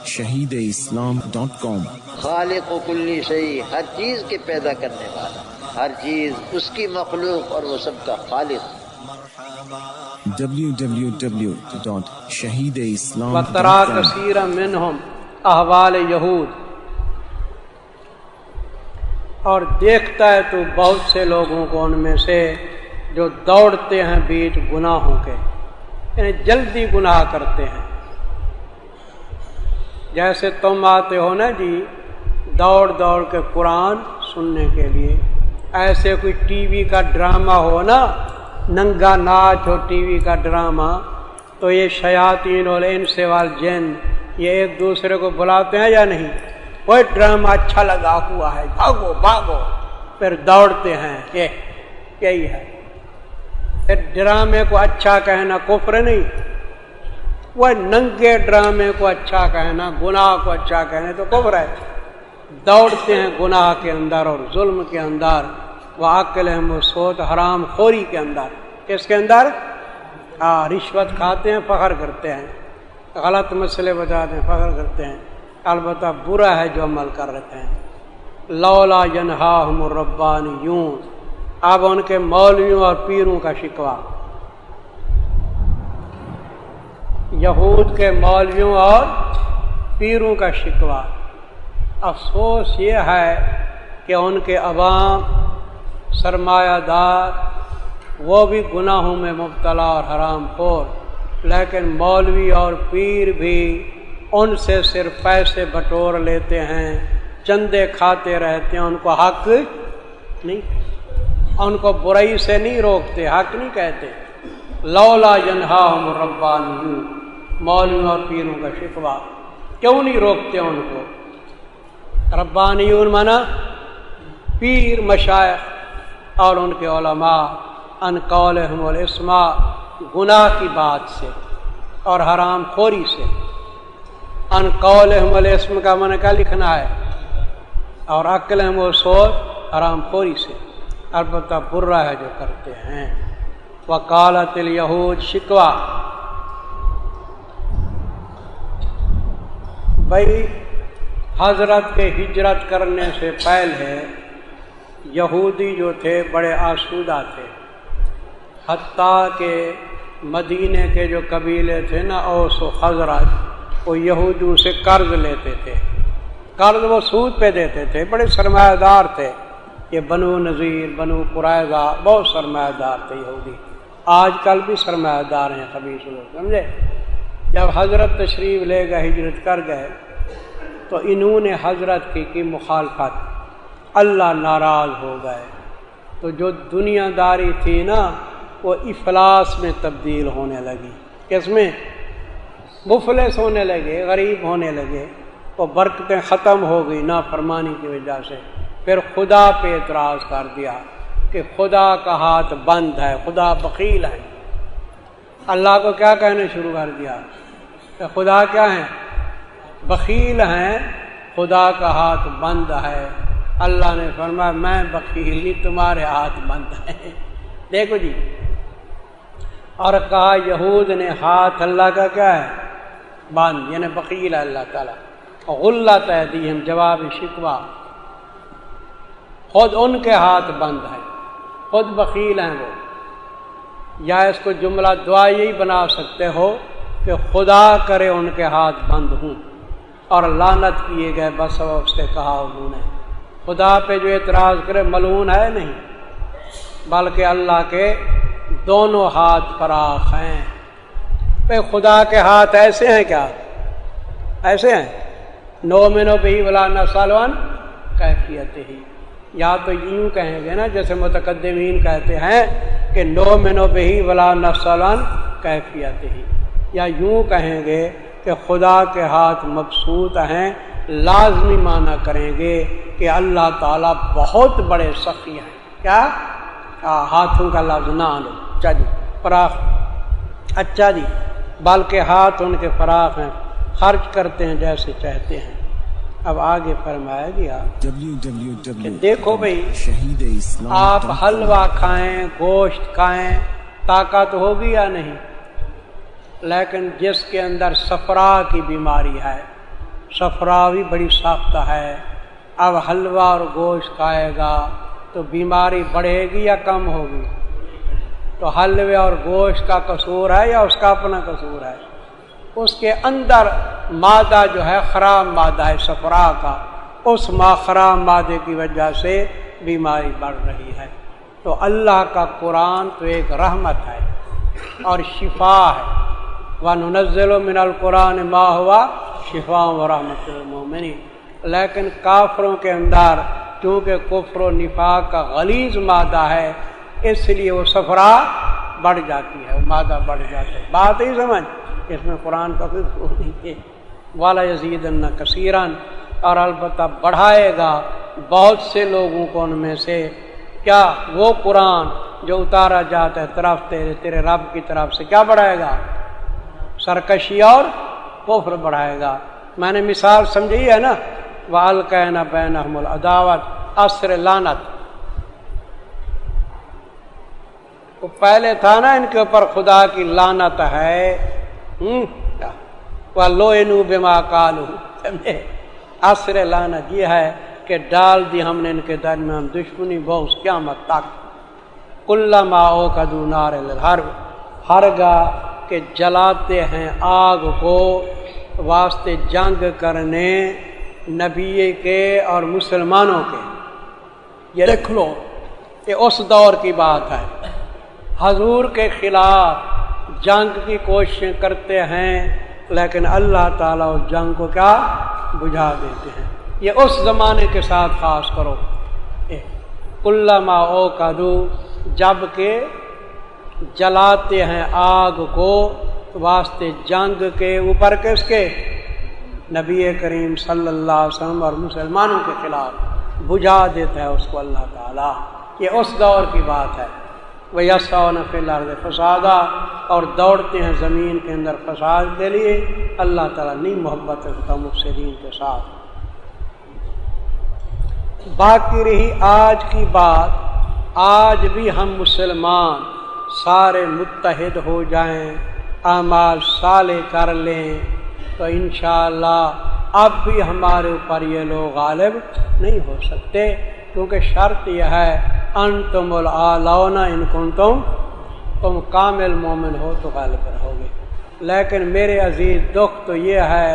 www.shahideislam.com خالق و کلی شیء، ہر چیز کے پیدا کرنے والا، ہر چیز اس کی مخلوق اور وہ سب کا خالق۔ www.shahideislam.com وَتَرَى كَثِيرًا مِّنْهُمْ احوال یہود، اور دیکھتا ہے تو بہت سے لوگوں کو ان میں سے جو دوڑتے ہیں بیچ گناہوں کے، یعنی جلدی گناہ کرتے ہیں۔ جیسے تم آتے ہو نا جی دوڑ دوڑ کے قرآن سننے کے لیے، ایسے کوئی ٹی وی کا ڈرامہ ہو نا، ننگا ناچ ہو ٹی وی کا ڈرامہ، تو یہ شیاطین والانس والجن یہ ایک دوسرے کو بلاتے ہیں یا نہیں؟ کوئی ڈرامہ اچھا لگا ہوا ہے، بھاگو بھاگو، پھر دوڑتے ہیں، یہی ہے۔ پھر ڈرامے کو اچھا کہنا کفر نہیں، وہ ننگے ڈرامے کو اچھا کہنا، گناہ کو اچھا کہنا تو کفر ہے۔ دوڑتے ہیں گناہ کے اندر اور ظلم کے اندر، وَأَكْلِهِمُ السُّحْتَ حرام خوری کے اندر۔ کس کے اندر؟ رشوت کھاتے ہیں، فخر کرتے ہیں، غلط مسئلے بتاتے ہیں، فخر کرتے ہیں، البتہ برا ہے جو عمل کر رہے ہیں۔ لولا ینہاہم الربانیون، اب ان کے مولویوں اور پیروں کا شکوہ، یہود کے مولویوں اور پیروں کا شکوہ۔ افسوس یہ ہے کہ ان کے عوام سرمایہ دار وہ بھی گناہوں میں مبتلا اور حرام خور، لیکن مولوی اور پیر بھی ان سے صرف پیسے بٹور لیتے ہیں، چندے کھاتے رہتے ہیں، ان کو حق نہیں، ان کو برائی سے نہیں روکتے، حق نہیں کہتے۔ لولا ینہاہم الربانیون، مولویوں اور پیروں کا شکوہ، کیوں نہیں روکتے ان کو؟ ربانیون مانا پیر مشائخ اور ان کے علماء، ان قولہم الاسم، گناہ کی بات سے اور حرام خوری سے۔ ان قولہم الاسم کا معنی کیا لکھنا ہے؟ اور اکلہم السحت حرام خوری سے، البتہ برا ہے جو کرتے ہیں۔ وقالت الیہود، شکوہ بھائی حضرت کے ہجرت کرنے سے پہلے یہودی جو تھے بڑے آسودہ تھے، حتیٰ کہ مدینے کے جو قبیلے تھے نا اوس و خزرج، وہ یہودیوں سے قرض لیتے تھے، قرض وہ سود پہ دیتے تھے، بڑے سرمایہ دار تھے۔ یہ بنو نذیر، بنو قریظہ بہت سرمایہ دار تھے یہودی، آج کل بھی سرمایہ دار ہیں خبیث لوگ، سمجھے؟ جب حضرت تشریف لے گئے، ہجرت کر گئے، تو انہوں نے حضرت کی مخالفت، اللہ ناراض ہو گئے، تو جو دنیا داری تھی نا وہ افلاس میں تبدیل ہونے لگی۔ کس میں؟ مفلس ہونے لگے، غریب ہونے لگے، وہ برکتیں ختم ہو گئی نافرمانی کی وجہ سے۔ پھر خدا پہ اعتراض کر دیا کہ خدا کا ہاتھ بند ہے، خدا بخیل ہے۔ اللہ کو کیا کہنے شروع کر دیا کہ خدا کیا ہے؟ بخیل ہیں، خدا کا ہاتھ بند ہے۔ اللہ نے فرمایا میں بخیل نہیں، تمہارے ہاتھ بند ہیں۔ دیکھو جی، اور کہا یہود نے ہاتھ اللہ کا کیا ہے؟ بند، یعنی بخیل ہے اللہ تعالیٰ۔ غلت ایدیہم، جواب شکوہ، خود ان کے ہاتھ بند ہے، خود بخیل ہیں وہ۔ یا اس کو جملہ دعائی بنا سکتے ہو کہ خدا کرے ان کے ہاتھ بند ہوں، اور لعنت کیے گئے بس اس سے کہا انہوں نے۔ خدا پہ جو اعتراض کرے ملعون ہے نہیں، بلکہ اللہ کے دونوں ہاتھ فراخ ہیں۔ پہ خدا کے ہاتھ ایسے ہیں کیا؟ ایسے ہیں؟ نؤمن بہ ولا نسأل عن کیفیتہ، یا تو یوں کہیں گے نا جیسے متقدمین کہتے ہیں کہ نؤمن بہ ولا نسأل عن کیفیتہ، یا یوں کہیں گے کہ خدا کے ہاتھ مبسوط ہیں، لازمی معنی کریں گے کہ اللہ تعالیٰ بہت بڑے سخی ہیں۔ کیا؟ ہاتھوں کا لفظ نہ لو، اچھا جی، فراخ، اچھا جی، بلکہ ہاتھ ان کے فراخ ہیں، خرچ کرتے ہیں جیسے چاہتے ہیں۔ اب آگے فرمایا گیا کہ دیکھو بھئی، آپ حلوہ کھائیں، گوشت کھائیں، طاقت ہوگی یا نہیں، لیکن جس کے اندر صفرا کی بیماری ہے، صفراوی بڑی سخت ہے، اب حلوہ اور گوشت کھائے گا تو بیماری بڑھے گی یا کم ہوگی؟ تو حلوے اور گوشت کا قصور ہے یا اس کا اپنا قصور ہے؟ اس کے اندر مادہ جو ہے خراب مادہ ہے صفرا کا، اس خراب مادے کی وجہ سے بیماری بڑھ رہی ہے۔ تو اللہ کا قرآن تو ایک رحمت ہے اور شفا ہے، وَنُنَزِّلُ مِنَ الْقُرْآنِ مَا هُوَ شِفَاءٌ وَرَحْمَةٌ لِلْمُؤْمِنِينَ۔ لیکن کافروں کے اندر چونکہ کفر و نفاق کا غلیظ مادہ ہے، اس لیے وہ صفرا بڑھ جاتی ہے، وہ مادہ بڑھ جاتا ہے۔ بات ہی سمجھ، اس میں قرآن کا کوئی قصور نہیں ہے۔ وَلَا يَزِيدَنَّ كَثِيرًا، اور البتہ بڑھائے گا بہت سے لوگوں کو ان میں سے، کیا؟ وہ قرآن جو اتارا جاتا ہے طرف تیرے رب کی طرف سے، کیا بڑھائے گا؟ سرکشی اور کفر بڑھائے گا۔ میں نے مثال سمجھی ہے نا، وَأَلْقَيْنَا بَيْنَهُمُ الْعَدَاوَةَ، عصر لعنت، وہ پہلے تھا نا ان کے اوپر خدا کی لعنت ہے، وَلُعِنُوا بِمَا قَالُوا، سمجھے؟ عصر لعنت یہ ہے کہ ڈال دی ہم نے ان کے درمیان دشمنی بغض قیامت تک۔ کلما اوقدوا نار للحرب، ہرگاہ کہ جلاتے ہیں آگ کو واسطے جنگ کرنے نبی کے اور مسلمانوں کے۔ یہ دیکھ لو، یہ اس دور کی بات ہے، حضور کے خلاف جنگ کی کوششیں کرتے ہیں، لیکن اللہ تعالیٰ اس جنگ کو کیا بجھا دیتے ہیں۔ یہ اس زمانے کے ساتھ خاص کرو، کلما اوقدوا، جب کہ جلاتے ہیں آگ کو واسطے جنگ کے اوپر، کس کے؟ نبی کریم صلی اللہ علیہ وسلم اور مسلمانوں کے خلاف، بجھا دیتا ہے اس کو اللہ تعالیٰ۔ یہ اس دور کی بات ہے۔ وَيَسْعَوْنَ فِي الْأَرْضِ فَسَادًا، اور دوڑتے ہیں زمین کے اندر فساد کے لیے۔ اللہ تعالیٰ نہیں محبت رکھتا مفسدین کے ساتھ۔ باقی رہی آج کی بات، آج بھی ہم مسلمان سارے متحد ہو جائیں، اعمال صالح کر لیں، تو انشاءاللہ اب بھی ہمارے اوپر یہ لوگ غالب نہیں ہو سکتے، کیونکہ شرط یہ ہے انتم الاعلون ان کنتم، تم کامل مومن ہو تو غالب رہو گے۔ لیکن میرے عزیز دکھ تو یہ ہے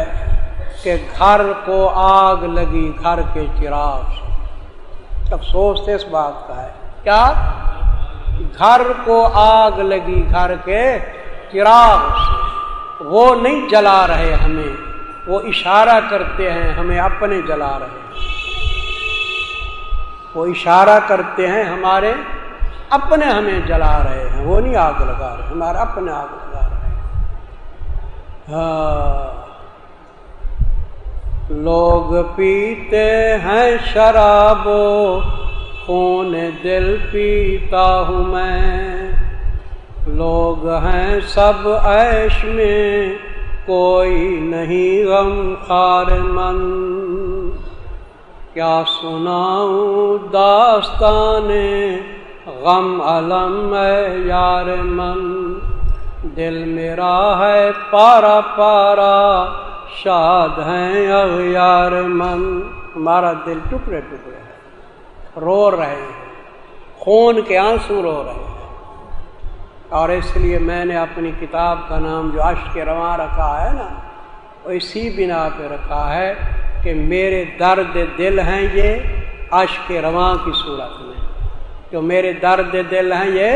کہ گھر کو آگ لگی گھر کے چراغ سے۔ افسوس اس بات کا ہے، کیا؟ گھر کو آگ لگی گھر کے چراغ سے، وہ نہیں جلا رہے ہمیں، وہ اشارہ کرتے ہیں ہمیں اپنے جلا رہے ہیں، وہ اشارہ کرتے ہیں ہمارے اپنے ہمیں جلا رہے ہیں، وہ نہیں آگ لگا رہے، ہمارے اپنے آگ لگا رہے ہیں۔ لوگ پیتے ہیں شراب و خون دل پیتا ہوں میں، لوگ ہیں سب عیش میں کوئی نہیں غم خار من، کیا سناؤں داستان غم علم اے یار من، دل میرا ہے پارا پارا شاد ہیں اغیار من، ہمارا دل ٹکڑے ٹکڑے ہے، رو رہے ہیں، خون کے آنسو رو رہے ہیں۔ اور اس لیے میں نے اپنی کتاب کا نام جو اشک رواں رکھا ہے نا، وہ اسی بنا پہ رکھا ہے کہ میرے درد دل ہیں یہ اشک رواں کی صورت میں، جو میرے درد دل ہیں یہ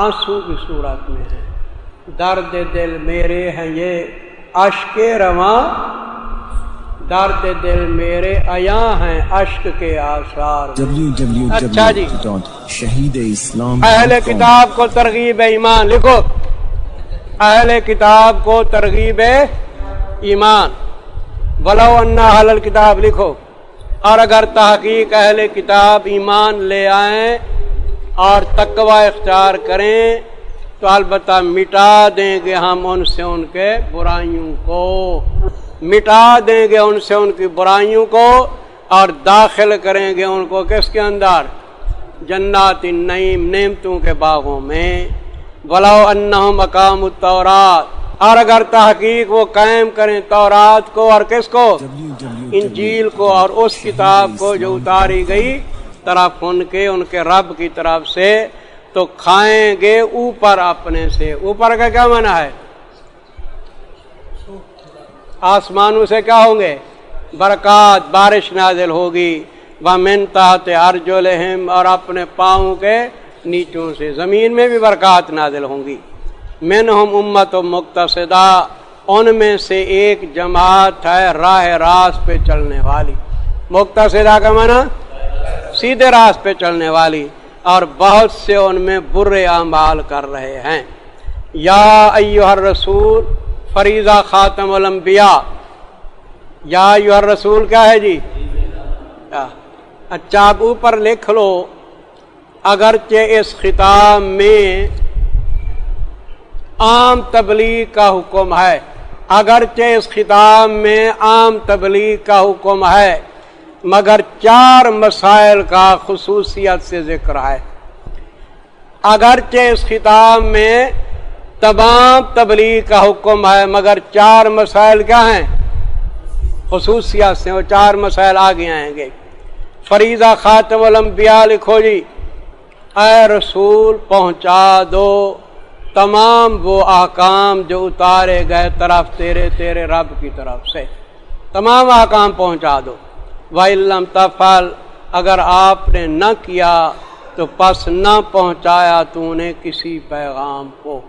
آنسو کی صورت میں ہیں۔ درد دل میرے ہیں یہ اشک رواں، درد دل میرے عیاں ہیں اشک کے آثار۔ اچھا جی، اہل کتاب کو ترغیب ایمان لکھو، اہل کتاب کو ترغیب ایمان، ولو ان اہل الکتاب لکھو، اور اگر تحقیق اہل کتاب ایمان لے آئیں اور تقوی اختیار کریں تو البتہ مٹا دیں گے ہم ان سے ان کے برائیوں کو، مٹا دیں گے ان سے ان کی برائیوں کو، اور داخل کریں گے ان کو کس کے اندر؟ جنات النعیم، نعمتوں کے باغوں میں۔ ولو انہم اقاموا التوراۃ، اور اگر تحقیق وہ قائم کریں تورات کو اور کس کو؟ انجیل کو اور اس کتاب کو جو اتاری گئی طرف ان کے رب کی طرف سے، تو کھائیں گے اوپر اپنے سے۔ اوپر کا کیا معنی ہے؟ آسمانوں سے کیا ہوں گے؟ برکات، بارش نازل ہوگی۔ وَمِن تحت أَرْجُلِهِمْ، اور اپنے پاؤں کے نیچوں سے زمین میں بھی برکات نازل ہوں گی۔ مِنْهُمْ أُمَّةٌ مُقْتَصِدَةٌ، ان میں سے ایک جماعت ہے راہ راست پہ چلنے والی۔ مقتصدہ کا معنی سیدھے راست پہ چلنے والی، اور بہت سے ان میں برے اعمال کر رہے ہیں۔ یا ایھا الرسول، فریضہ خاتم الانبیاء، یا ایھا الرسول کیا ہے جی؟ اچھا آپ اوپر لکھ لو، اگرچہ اس خطاب میں عام تبلیغ کا حکم ہے، اگرچہ اس خطاب میں عام تبلیغ کا حکم ہے، مگر 4 مسائل کا خصوصیت سے ذکر ہے۔ اگرچہ اس خطاب میں تمام تبلیغ کا حکم ہے، مگر 4 مسائل کیا ہیں؟ خصوصیت سے، وہ 4 مسائل آگے آئیں گے۔ فریضہ خاتم الانبیاء لکھو جی، اے رسول پہنچا دو تمام وہ احکام جو اتارے گئے طرف تیرے رب کی طرف سے، تمام احکام پہنچا دو۔ وَإِن لَّمْ تَفْعَلْ، اگر آپ نے نہ کیا تو پس نہ پہنچایا تو نے کسی پیغام کو۔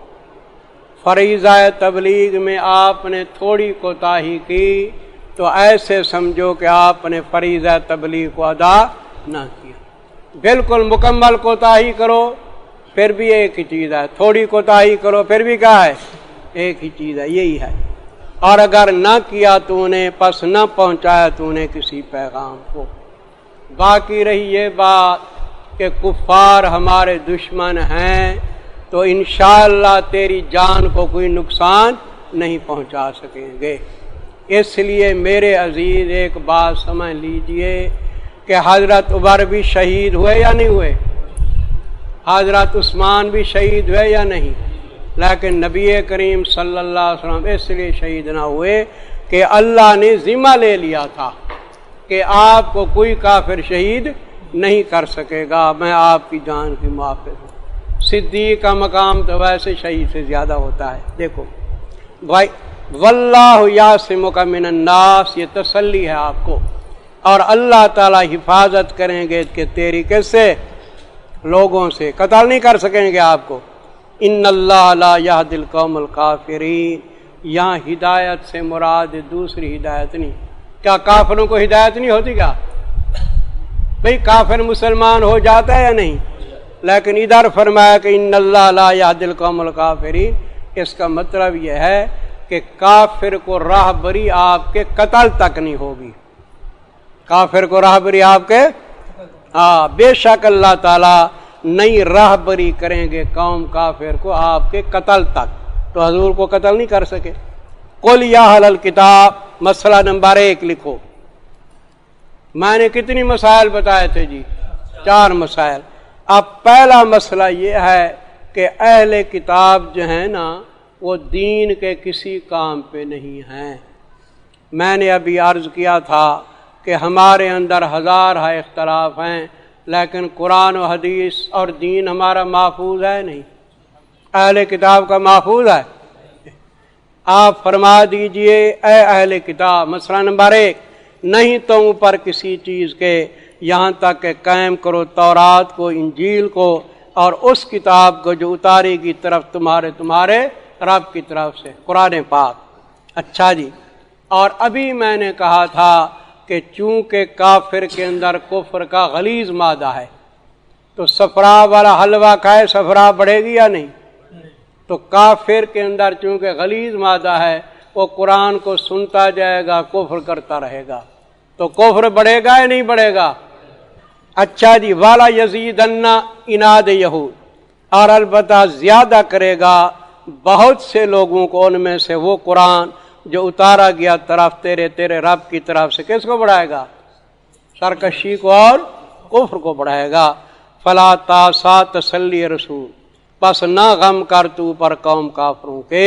فریضہ تبلیغ میں آپ نے تھوڑی کوتاہی کی تو ایسے سمجھو کہ آپ نے فریضہ تبلیغ کو ادا نہ کیا۔ بالکل مکمل کوتاہی کرو پھر بھی ایک ہی چیز ہے، تھوڑی کوتاہی کرو پھر بھی کیا ہے؟ ایک ہی چیز ہے، یہی ہے۔ اور اگر نہ کیا تو نے، پس نہ پہنچایا تو نے کسی پیغام کو۔ باقی رہی یہ بات کہ کفار ہمارے دشمن ہیں تو انشاءاللہ تیری جان کو کوئی نقصان نہیں پہنچا سکیں گے۔ اس لیے میرے عزیز ایک بات سمجھ لیجئے کہ حضرت عمر بھی شہید ہوئے یا نہیں ہوئے؟ حضرت عثمان بھی شہید ہوئے یا نہیں؟ لیکن نبی کریم صلی اللہ علیہ وسلم اس لیے شہید نہ ہوئے کہ اللہ نے ذمہ لے لیا تھا کہ آپ کو کوئی کافر شہید نہیں کر سکے گا، میں آپ کی جان کی محافظ ہوں۔ صدیق کا مقام تو ویسے شہید سے زیادہ ہوتا ہے۔ دیکھو بھائی، واللہ یعصمک من الناس، یہ تسلی ہے آپ کو، اور اللہ تعالی حفاظت کریں گے کہ تیری کس سے؟ لوگوں سے، قتل نہیں کر سکیں گے آپ کو۔ ان اللہ لا یہدی القوم الکافرین، یہاں ہدایت سے مراد دوسری ہدایت نہیں۔ کیا کافروں کو ہدایت نہیں ہوتی کیا؟ بھئی کافر مسلمان ہو جاتا ہے یا نہیں؟ لیکن ادھر فرمایا کہ ان اللہ لا یہدی القوم الکافرین، اس کا مطلب یہ ہے کہ کافر کو راہبری آپ کے قتل تک نہیں ہوگی۔ کافر کو راہبری آپ کے بے شک اللہ تعالیٰ نئی راہبری کریں گے قوم کافر کو آپ کے قتل تک، تو حضور کو قتل نہیں کر سکے۔ قل یا اہل الکتاب، مسئلہ نمبر 1 لکھو۔ میں نے کتنی مسائل بتائے تھے جی؟ 4 مسائل۔ اب پہلا مسئلہ یہ ہے کہ اہل کتاب جو ہیں نا وہ دین کے کسی کام پہ نہیں ہیں۔ میں نے ابھی عرض کیا تھا کہ ہمارے اندر ہزارہ اختلاف ہیں، لیکن قرآن و حدیث اور دین ہمارا محفوظ ہے نہیں؟ اہل کتاب کا محفوظ ہے؟ آپ فرما دیجئے اے اہل کتاب، مسئلہ نمبر 1، نہیں تم اوپر کسی چیز کے یہاں تک کہ قائم کرو تورات کو، انجیل کو، اور اس کتاب کو جو اتاری کی طرف تمہارے رب کی طرف سے، قرآن پاک۔ اچھا جی، اور ابھی میں نے کہا تھا کہ چونکہ کافر کے اندر کفر کا غلیظ مادہ ہے تو صفرا والا حلوہ کھائے صفرا بڑھے گی یا نہیں؟ تو کافر کے اندر چونکہ غلیظ مادہ ہے وہ قرآن کو سنتا جائے گا، کفر کرتا رہے گا، تو کفر بڑھے گا یا نہیں بڑھے گا؟ اچھا جی، والا یزیدن اناد یہود، اور البتہ زیادہ کرے گا بہت سے لوگوں کو ان میں سے وہ قرآن جو اتارا گیا طرف تیرے رب کی طرف سے، کس کو بڑھائے گا؟ سرکشی کو اور کفر کو بڑھائے گا۔ فلا تاسا تسلی رسول، پس نہ غم کر تو پر قوم کافروں کے،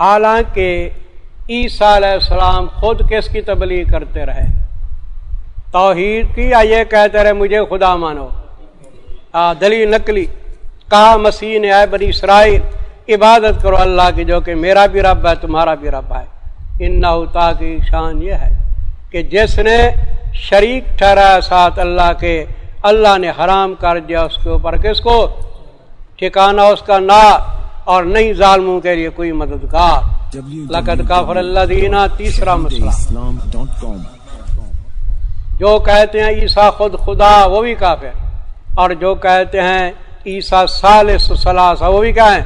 حالانکہ عیسیٰ علیہ السلام خود کس کی تبلیغ کرتے رہے؟ توحید کی، یا یہ کہتے رہے مجھے خدا مانو؟ دلیل نقلی کہا مسیح نے، اے بنی اسرائیل عبادت کرو اللہ کی جو کہ میرا بھی رب ہے تمہارا بھی رب ہے۔ انہ کی شان یہ ہے کہ جس نے شریک ٹھہرایا ساتھ اللہ کے، اللہ نے حرام کر دیا اس کے اوپر کس کو؟ ٹھکانہ اس کا نار، اور نہیں ظالموں کے لیے کوئی مددگار۔ لقد کفر الذین، تیسرا مسئلہ، جو کہتے ہیں عیسیٰ خود خدا وہ بھی کافر، اور جو کہتے ہیں عیسیٰ ثالث ثلاثہ وہ بھی کیا ہیں؟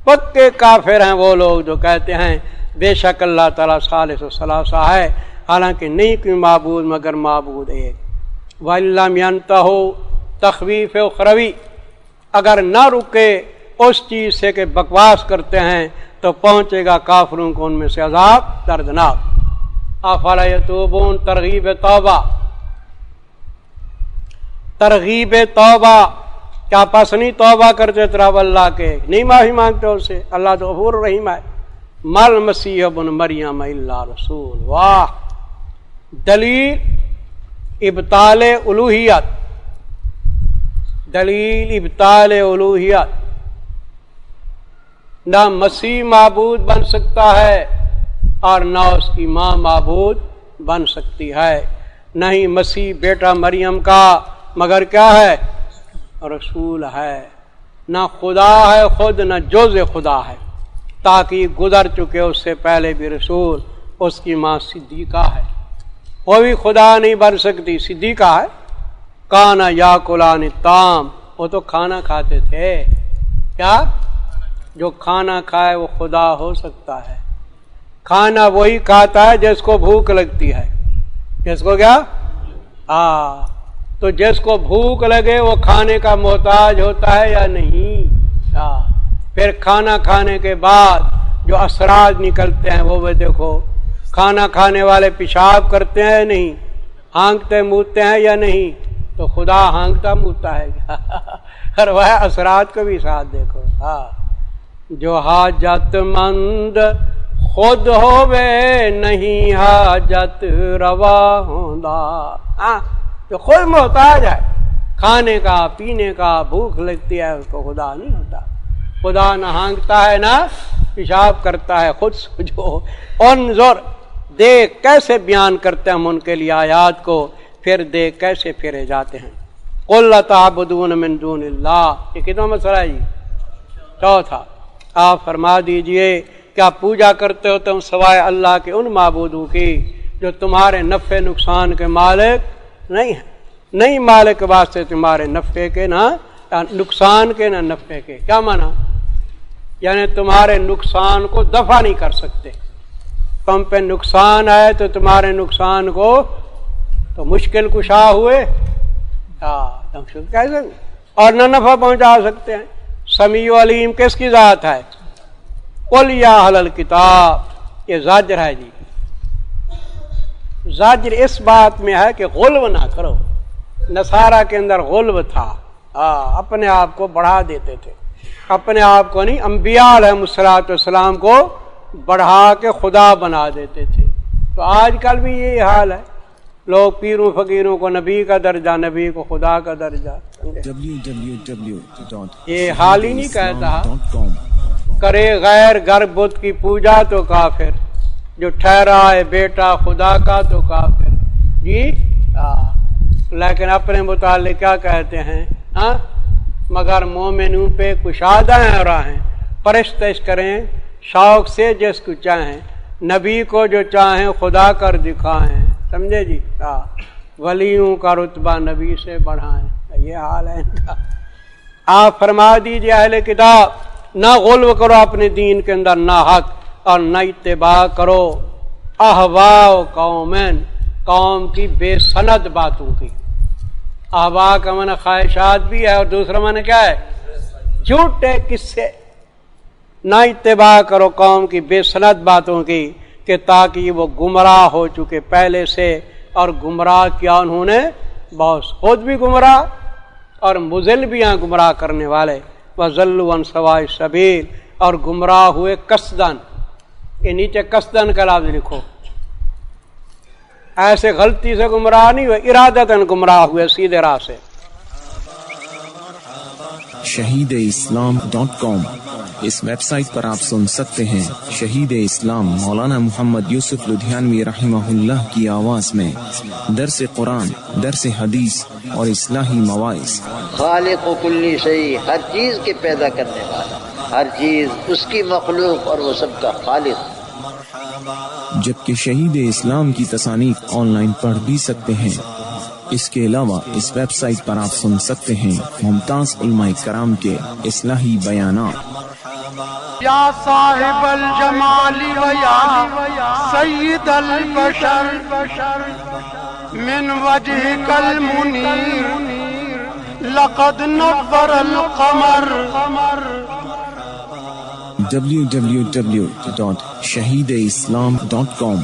پکے کافر ہیں وہ لوگ جو کہتے ہیں بے شک اللہ تعالیٰ ثالث ثلاثہ ہے، حالانکہ نہیں کوئی معبود مگر معبود ایک۔ وَإِلَّمْ يَنْتَهُوا، تخویف اخروی، اگر نہ رکے اس چیز سے کہ بکواس کرتے ہیں تو پہنچے گا کافروں کو ان میں سے عذاب دردناک۔ افلا یتوبون، ترغیب توبہ، ترغیب توبہ، کیا پس نہیں توبہ کرتے طرف اللہ کے، نہیں معافی مانگتے اس سے؟ اللہ تو غفور رحیم ہے۔ مل مسیح ابن مریم الا رسول، واہ، دلیل ابطال الوہیت، دلیل ابطال الوہیت، نہ مسیح معبود بن سکتا ہے اور نہ اس کی ماں معبود بن سکتی ہے، نہیں مسیح بیٹا مریم کا مگر کیا ہے؟ رسول ہے، نہ خدا ہے خود نہ جز خدا ہے، تاکہ گزر چکے اس سے پہلے بھی رسول۔ اس کی ماں صدیقہ ہے، وہ بھی خدا نہیں بن سکتی، صدیقہ ہے۔ کانا یاکلان الطعام، وہ تو کھانا کھاتے تھے، کیا؟ جو کھانا کھائے وہ خدا ہو سکتا ہے؟ کھانا وہی کھاتا ہے جس کو بھوک لگتی ہے، جس کو کیا؟ تو جس کو بھوک لگے وہ کھانے کا محتاج ہوتا ہے یا نہیں؟ پھر کھانا کھانے کے بعد جو اثرات نکلتے ہیں وہ دیکھو، کھانا کھانے والے پیشاب کرتے ہیں یا نہیں؟ ہانکتے موتے ہیں یا نہیں؟ تو خدا ہانکتا موتا ہے اور وہ اثرات کو بھی ساتھ دیکھو۔ جو حاجت مند خود ہووے نہیں حاجت روا ہوندا، جو خود محتاج ہے کھانے کا پینے کا، بھوک لگتی ہے، اس کو خدا نہیں ہوتا۔ خدا نہ ہانکتا ہے نہ پیشاب کرتا ہے، خود سوچو۔ انظر، دیکھ کیسے بیان کرتے ہیں ہم ان کے لیے آیات کو، پھر دیکھ کیسے پھیرے جاتے ہیں۔ قل تعبدون من دون اللہ، یہ کتنا مسئلہ ہے جی؟ چوتھا، آپ فرما دیجئے کیا پوجا کرتے ہو تم سوائے اللہ کے ان معبودوں کی جو تمہارے نفع نقصان کے مالک نہیں ہیں، نہیں مالک واسطے تمہارے نفع کے نہ نقصان کے نہ نفع کے۔ کیا معنی؟ یعنی تمہارے نقصان کو دفع نہیں کر سکتے، تم پہ نقصان آئے تو تمہارے نقصان کو تو مشکل کشا ہوئے کیسے، اور نہ نفع پہنچا سکتے ہیں۔ سمیع و علیم کس کی ذات ہے؟ قل یا اہل الکتاب، یہ زاجر ہے جی، زاجر اس بات میں ہے کہ غلو نہ کرو۔ نصارہ کے اندر غلو تھا، اپنے آپ کو بڑھا دیتے تھے، اپنے آپ کو نہیں، انبیاء علیہ الصلوۃ والسلام کو بڑھا کے خدا بنا دیتے تھے۔ تو آج کل بھی یہی حال ہے، لوگ پیروں فقیروں کو نبی کا درجہ، نبی کو خدا کا درجہ۔ یہ حال ہی نہیں کہتا کرے غیر گر بت کی پوجا تو کافر، جو ٹھہرا ہے بیٹا خدا کا تو کافر جی۔ لیکن اپنے متعلق کیا کہتے ہیں؟ مگر مومنوں پہ کشادہ ہیں راہیں، پرستش کریں شوق سے جس کو چاہیں، نبی کو جو چاہیں خدا کر دکھائیں، سمجھے جی؟ ولیوں کا رتبہ نبی سے بڑھائیں، یہ حال ہے ان کا۔ آپ فرما دیجئے اہل کتاب، نہ غلو کرو اپنے دین کے اندر، نہ حق، اور نہ اتباع کرو احواء قومن، قوم کی بے سند باتوں کی۔ احواء کا معنی خواہشات بھی ہے، اور دوسرا معنی کیا ہے؟ جھوٹے قصے۔ نہ اتباع کرو قوم کی بے سند باتوں کی، کہ تاکہ وہ گمراہ ہو چکے پہلے سے، اور گمراہ کیا انہوں نے بہت، خود بھی گمراہ اور مضل بھی ہیں گمراہ کرنے والے۔ وَضَلُّوا عَنْ سَوَاءِ السَّبِيلِ، اور گمراہ ہوئے قصداً یہ نیچے قصدن کا لفظ لکھو. ایسے غلطی سے گمراہ نہیں ہوئے، ارادتاً گمراہ ہوئے سیدھے راہ سے. shahideislam.com اس ویب سائٹ پر آپ سن سکتے ہیں شہید اسلام مولانا محمد یوسف لدھیانوی رحمہ اللہ کی آواز میں درس قرآن، درس حدیث اور اصلاحی مواعظ. خالق و کلی شیء، ہر چیز کے پیدا کرنے والا، ہر چیز اس کی مخلوق اور وہ سب کا خالق. جبکہ شہید اسلام کی تصانیف آن لائن پڑھ بھی سکتے ہیں. اس کے علاوہ اس ویب سائٹ پر آپ سن سکتے ہیں ممتاز علماء کرام کے اصلاحی بیانات. یا صاحب الجمال و یا سید البشر من وجهك المنیر لقد نور القمر. www.shahideislam.com